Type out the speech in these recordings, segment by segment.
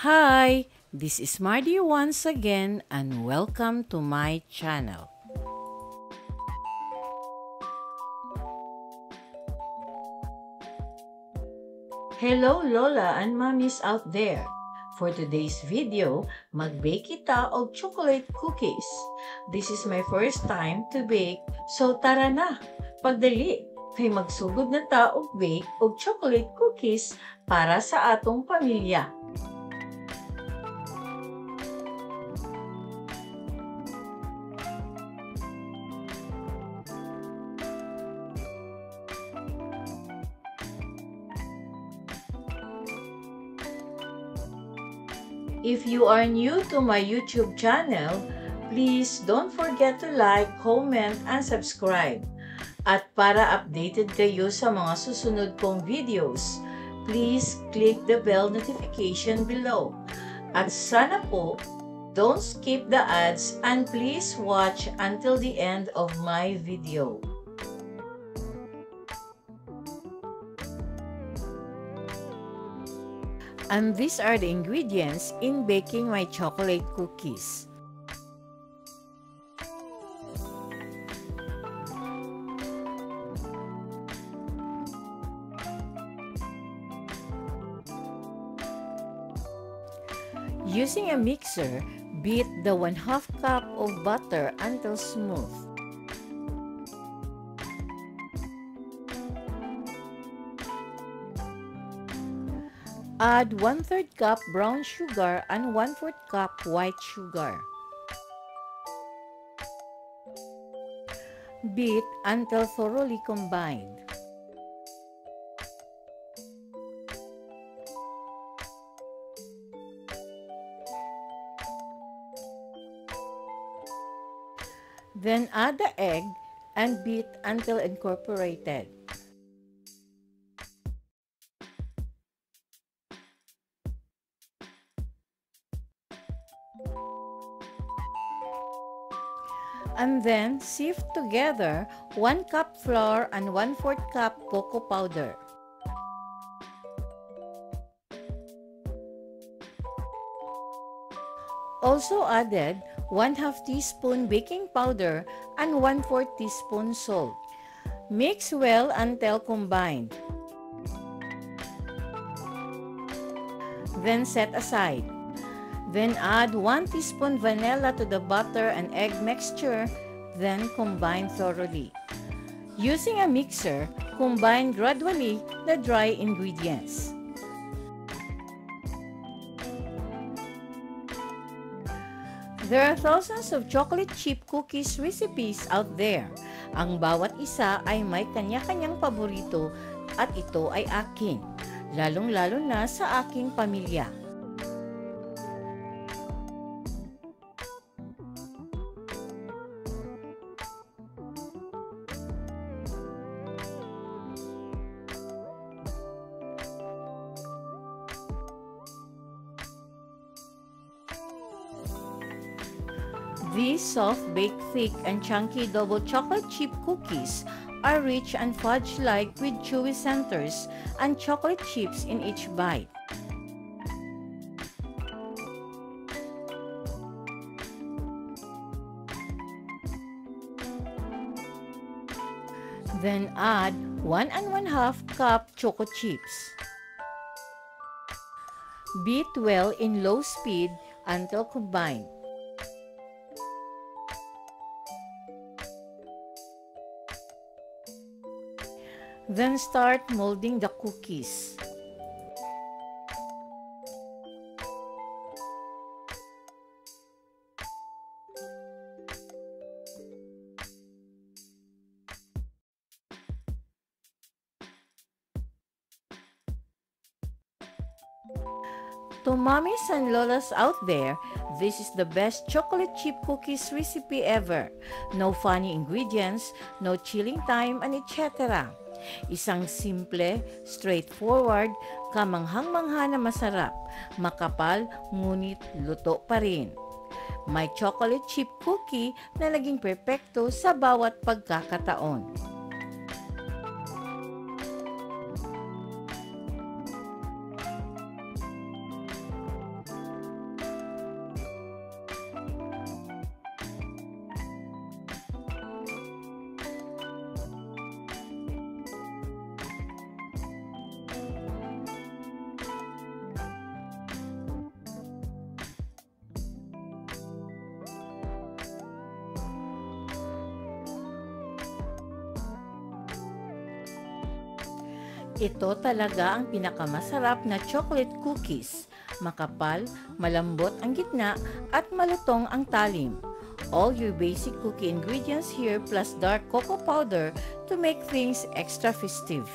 Hi, this is Mardy once again and welcome to my channel. Hello Lola and Mommies out there! For today's video, mag-bake kita og chocolate cookies. This is my first time to bake, so tara na! Pagdali, kay magsugod na ta og bake og chocolate cookies para sa atong pamilya. If you are new to my YouTube channel, please don't forget to like, comment, and subscribe. At para updated kayo sa mga susunod kong videos, please click the bell notification below. At sana po, don't skip the ads and please watch until the end of my video. And these are the ingredients in baking my chocolate cookies. Using a mixer, beat the 1/2 cup of butter until smooth. Add 1/3 cup brown sugar and 1/4 cup white sugar. Beat until thoroughly combined. Then add the egg and beat until incorporated. And then sift together 1 cup flour and 1/4 cup cocoa powder. Also added 1/2 teaspoon baking powder and 1/4 teaspoon salt. Mix well until combined. Then set aside. Then add 1 teaspoon vanilla to the butter and egg mixture, then combine thoroughly. Using a mixer, combine gradually the dry ingredients. There are thousands of chocolate chip cookies recipes out there. Ang bawat isa ay may kanya-kanyang paborito at ito ay akin, lalong-lalo na sa aking pamilya. These soft-baked, thick, and chunky double chocolate chip cookies are rich and fudge-like with chewy centers and chocolate chips in each bite. Then add 1 1/2 cup choco chips. Beat well in low speed until combined. Then start molding the cookies. To mommies and lolas out there, this is the best chocolate chip cookies recipe ever. No funny ingredients, no chilling time, and etc. Isang simple, straightforward, kamanghang-mangha na masarap, makapal, ngunit luto pa rin. May chocolate chip cookie na naging perpekto sa bawat pagkakataon. Ito talaga ang pinakamasarap na chocolate cookies. Makapal, malambot ang gitna, at malutong ang talim. All your basic cookie ingredients here plus dark cocoa powder to make things extra festive.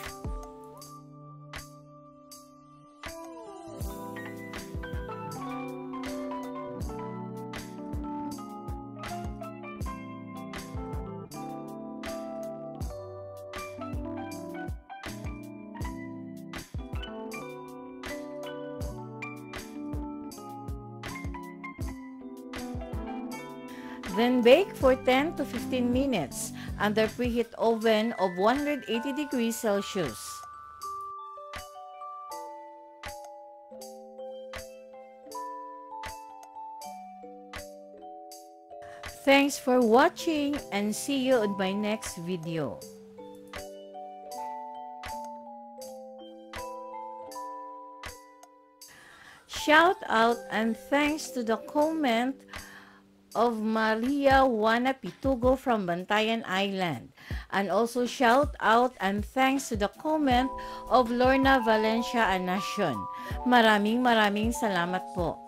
Then bake for 10 to 15 minutes under preheat oven of 180 degrees Celsius. Thanks for watching and see you on my next video. Shout out and thanks to the comment of Maria Juana Pitugo from Bantayan Island. And also shout out and thanks to the comment of Lorna Valencia Anacion. Maraming salamat po.